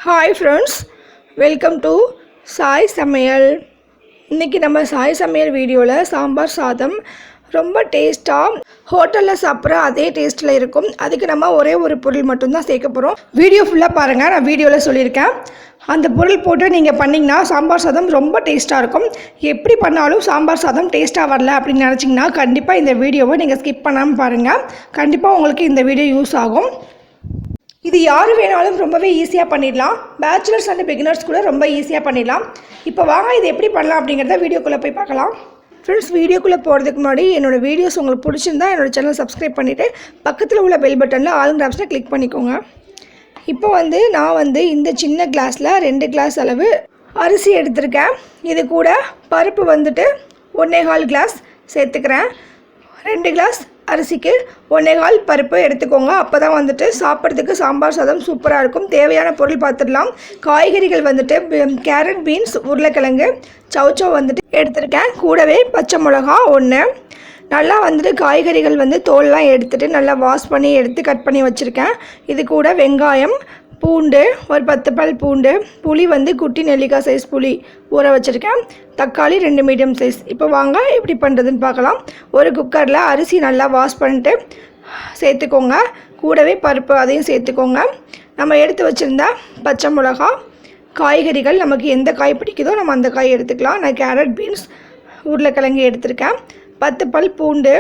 Hi friends, welcome to Sai சமையல். இன்றைக்கி நம்ம சாய் சமையல் வீடியோவில் சாம்பார் சாதம் ரொம்ப டேஸ்ட்டாக ஹோட்டலில் சாப்பிட்ற அதே டேஸ்ட்டில் இருக்கும். அதுக்கு நம்ம ஒரே ஒரு பொருள் மட்டும்தான் சேர்க்க போகிறோம். வீடியோ ஃபுல்லாக பாருங்கள், நான் வீடியோவில் சொல்லியிருக்கேன். அந்த பொருள் போட்டு நீங்கள் பண்ணிங்கன்னா சாம்பார் சாதம் ரொம்ப டேஸ்ட்டாக இருக்கும். எப்படி பண்ணாலும் சாம்பார் சாதம் டேஸ்ட்டாக வரல அப்படின்னு நினச்சிங்கன்னா கண்டிப்பாக இந்த வீடியோவை நீங்கள் ஸ்கிப் பண்ணாமல் பாருங்கள். கண்டிப்பாக உங்களுக்கு இந்த வீடியோ யூஸ் ஆகும். இது யார் வேணாலும் ரொம்பவே ஈஸியாக பண்ணிடலாம். பேச்சுலர்ஸ் அண்ட் பிகினர்ஸ் கூட ரொம்ப ஈஸியாக பண்ணிடலாம். இப்போ வாங்க இது எப்படி பண்ணலாம் அப்படிங்கிறத வீடியோக்குள்ளே போய் பார்க்கலாம். ஃப்ரெண்ட்ஸ், வீடியோக்குள்ளே போகிறதுக்கு முன்னாடி என்னோடய வீடியோஸ் உங்களுக்கு பிடிச்சிருந்தா என்னோடய சேனல் சப்ஸ்கிரைப் பண்ணிவிட்டு பக்கத்தில் உள்ள பெல் பட்டனில் ஆல் ஆப்ஷனை கிளிக் பண்ணிக்கோங்க. இப்போ நான் இந்த சின்ன கிளாஸில் 2 கிளாஸ் அளவு அரிசி எடுத்திருக்கேன். இது கூட பருப்பு 1.25 கிளாஸ் சேர்த்துக்கிறேன். 2 கிளாஸ் அரிசிக்கு 1.25 பருப்பு எடுத்துக்கோங்க. அப்போ தான் சாப்பிட்றதுக்கு சாம்பார் சாதம் சூப்பராக இருக்கும். தேவையான பொருள் பார்த்துடலாம். காய்கறிகள் கேரட், பீன்ஸ், உருளைக்கிழங்கு, சௌச்சௌ எடுத்திருக்கேன். கூடவே பச்சை மிளகா 1. நல்லா காய்கறிகள் தோல்லாம் எடுத்துகிட்டு நல்லா வாஷ் பண்ணி எடுத்து கட் பண்ணி வச்சுருக்கேன். இது கூட வெங்காயம், பூண்டு, ஒரு 10 பல் பூண்டு, புளி குட்டி நெல்லிக்காய் சைஸ் புளி ஊற வச்சுருக்கேன். தக்காளி 2 மீடியம் சைஸ். இப்போ வாங்க எப்படி பண்ணுறதுன்னு பார்க்கலாம். ஒரு குக்கரில் அரிசி நல்லா வாஷ் பண்ணிட்டு சேர்த்துக்கோங்க. கூடவே பருப்பு அதையும் சேர்த்துக்கோங்க. நம்ம எடுத்து வச்சுருந்த பச்சை மிளகா, காய்கறிகள் நமக்கு எந்த காய் பிடிக்குதோ நம்ம அந்த காய் எடுத்துக்கலாம். நான் கேரட், பீன்ஸ், உருளைக்கிழங்கு எடுத்திருக்கேன். 10 பல் பூண்டு,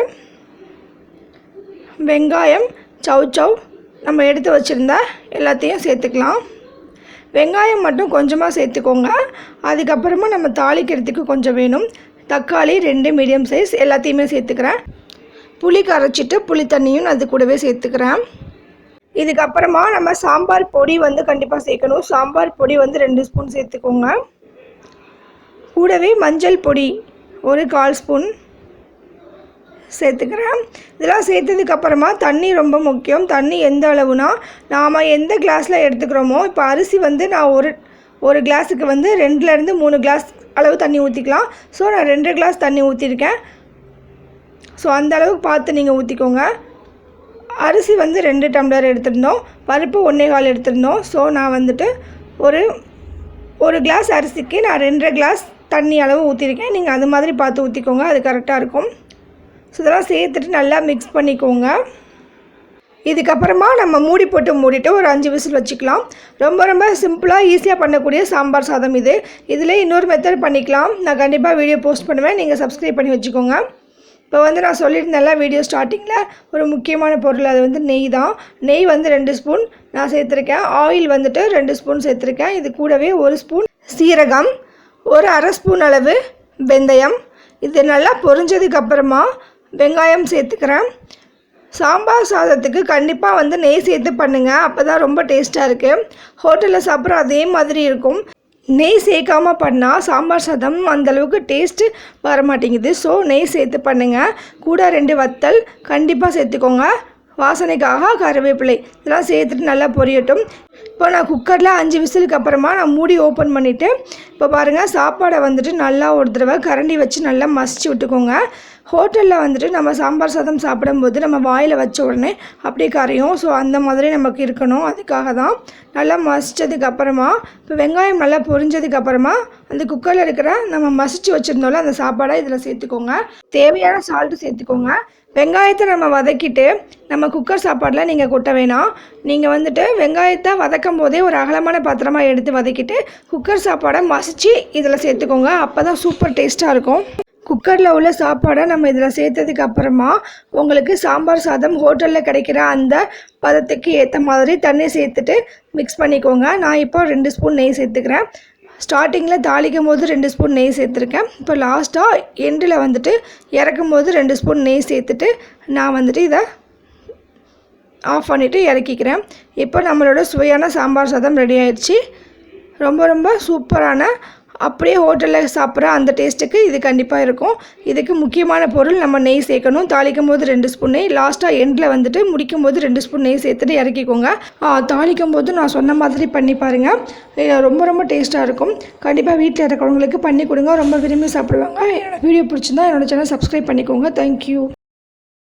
வெங்காயம், சௌச்சௌ நம்ம எடுத்து வச்சுருந்த எல்லாத்தையும் சேர்த்துக்கலாம். வெங்காயம் மட்டும் கொஞ்சமாக சேர்த்துக்கோங்க. அதுக்கப்புறமா நம்ம தாளிக்கிறதுக்கு கொஞ்சம் வேணும். தக்காளி 2 மீடியம் சைஸ் எல்லாத்தையுமே சேர்த்துக்கிறேன். புளி கரைச்சிட்டு புளி தண்ணியும் அது கூடவே சேர்த்துக்கிறேன். இதுக்கப்புறமா நம்ம சாம்பார் பொடி கண்டிப்பாக சேர்க்கணும். சாம்பார் பொடி 2 ஸ்பூன் சேர்த்துக்கோங்க. கூடவே மஞ்சள் பொடி ஒரு 1/4 ஸ்பூன் சேர்த்துக்கிறேன். இதெல்லாம் சேர்த்ததுக்கப்புறமா தண்ணி ரொம்ப முக்கியம். தண்ணி எந்த அளவுனா நாம் எந்த கிளாஸில் எடுத்துக்கிறோமோ, இப்போ அரிசி நான் ஒரு கிளாஸுக்கு 2லேருந்து 3 கிளாஸ் அளவு தண்ணி ஊற்றிக்கலாம். ஸோ நான் 2 கிளாஸ் தண்ணி ஊற்றிருக்கேன். ஸோ அந்த அளவுக்கு பார்த்து நீங்கள் ஊற்றிக்கோங்க. அரிசி 2 டம்ளர் எடுத்திருந்தோம், பருப்பு 1.25 எடுத்திருந்தோம். ஸோ நான் ஒரு கிளாஸ் அரிசிக்கு நான் 2.5 கிளாஸ் தண்ணி அளவு ஊற்றிருக்கேன். நீங்கள் அது மாதிரி பார்த்து ஊற்றிக்கோங்க, அது கரெக்டாக இருக்கும். ஸோ இதெல்லாம் சேர்த்துட்டு நல்லா மிக்ஸ் பண்ணிக்கோங்க. இதுக்கப்புறமா நம்ம மூடிட்டு ஒரு 5 விசில் வச்சுக்கலாம். ரொம்ப சிம்பிளாக ஈஸியாக பண்ணக்கூடிய சாம்பார் சாதம் இது. இதில் இன்னொரு மெத்தட் பண்ணிக்கலாம். நான் கண்டிப்பாக வீடியோ போஸ்ட் பண்ணுவேன், நீங்கள் சப்ஸ்கிரைப் பண்ணி வச்சுக்கோங்க. இப்போ நான் சொல்லியிருந்தேன்ல வீடியோ ஸ்டார்டிங்கில் ஒரு முக்கியமான பொருள், அது நெய் தான். நெய் 2 ஸ்பூன் நான் சேர்த்துருக்கேன். ஆயில் 2 ஸ்பூன் சேர்த்துருக்கேன். இது கூடவே 1 ஸ்பூன் சீரகம், ஒரு 1/2 ஸ்பூன் அளவு வெந்தயம். இது நல்லா பொரிஞ்சதுக்கப்புறமா வெங்காயம் சேர்த்துக்கிறேன். சாம்பார் சாதத்துக்கு கண்டிப்பாக நெய் சேர்த்து பண்ணுங்கள். அப்போ தான் ரொம்ப டேஸ்ட்டாக இருக்குது. ஹோட்டலில் சாப்பிட்ற அதே மாதிரி இருக்கும். நெய் சேர்க்காமல் பண்ணால் சாம்பார் சாதம் அந்தளவுக்கு டேஸ்ட்டு வர மாட்டேங்குது. ஸோ நெய் சேர்த்து பண்ணுங்கள். கூட 2 வத்தல் கண்டிப்பாக சேர்த்துக்கோங்க. வாசனைக்காக கருவேப்பிலை இதெல்லாம் சேர்த்துட்டு நல்லா பொரியட்டும். இப்போ நான் குக்கரில் 5 விசிலுக்கு அப்புறமா நான் மூடி ஓப்பன் பண்ணிவிட்டு இப்போ பாருங்கள், சாப்பாடை நல்லா ஒரு தடவை கரண்டி வச்சு நல்லா மசிச்சு விட்டுக்கோங்க. ஹோட்டலில் நம்ம சாம்பார் சாதம் சாப்பிடும்போது நம்ம வாயில் வச்ச உடனே அப்படியே கரையும். ஸோ அந்த மாதிரி நமக்கு இருக்கணும். அதுக்காக தான் நல்லா மசித்ததுக்கப்புறமா இப்போ வெங்காயம் நல்லா பொரிஞ்சதுக்கப்புறமா அந்த குக்கரில் இருக்கிற நம்ம மசிச்சு வச்சுருந்தோம்ல அந்த சாப்பாடை இதில் சேர்த்துக்கோங்க. தேவையான சால்ட்டு சேர்த்துக்கோங்க. வெங்காயத்தை நம்ம வதக்கிட்டு நம்ம குக்கர் சாப்பாடில் நீங்கள் கொட்ட வேணாம். நீங்கள் வெங்காயத்தை வதக்கும் போதே ஒரு அகலமான பாத்திரமாக எடுத்து வதக்கிட்டு குக்கர் சாப்பாடை மசிச்சு இதில் சேர்த்துக்கோங்க. அப்போ தான் சூப்பர் டேஸ்ட்டாக இருக்கும். குக்கரில் உள்ள சாப்பாடை நம்ம இதில் சேர்த்ததுக்கு அப்புறமா உங்களுக்கு சாம்பார் சாதம் ஹோட்டலில் கிடைக்கிற அந்த பதத்துக்கு ஏற்ற மாதிரி தண்ணி சேர்த்துட்டு மிக்ஸ் பண்ணிக்கோங்க. நான் இப்போ 2 ஸ்பூன் நெய் சேர்த்துக்கிறேன். ஸ்டார்டிங்கில் தாளிக்கும் போது 2 ஸ்பூன் நெய் சேர்த்துருக்கேன். இப்போ லாஸ்ட்டாக எண்டில் இறக்கும் போது 2 ஸ்பூன் நெய் சேர்த்துட்டு நான் இதை ஆஃப் பண்ணிவிட்டு இறக்கிக்கிறேன். இப்போ நம்மளோட சுவையான சாம்பார் சாதம் ரெடி ஆயிடுச்சு. ரொம்ப சூப்பரான, அப்படியே ஹோட்டலில் சாப்பிட்ற அந்த டேஸ்ட்டுக்கு இது கண்டிப்பாக இருக்கும். இதுக்கு முக்கியமான பொருள் நம்ம நெய் சேர்க்கணும். தாளிக்கும் போது 2 ஸ்பூன் நெய், லாஸ்ட்டாக எண்டில் முடிக்கும் போது 2 ஸ்பூன் நெய் சேர்த்துட்டு இறக்கிக்கோங்க. தாளிக்கும் போது நான் சொன்ன மாதிரி பண்ணி பாருங்கள். ரொம்ப டேஸ்ட்டாக இருக்கும். கண்டிப்பாக வீட்டில் இருக்கிறவங்களுக்கு பண்ணி கொடுங்க, ரொம்ப விரும்பி சாப்பிடுவாங்க. என்னோடய வீடியோ பிடிச்சிருந்தா என்னோடய சேனல் சப்ஸ்கிரைப் பண்ணிக்கோங்க. தேங்க்யூ.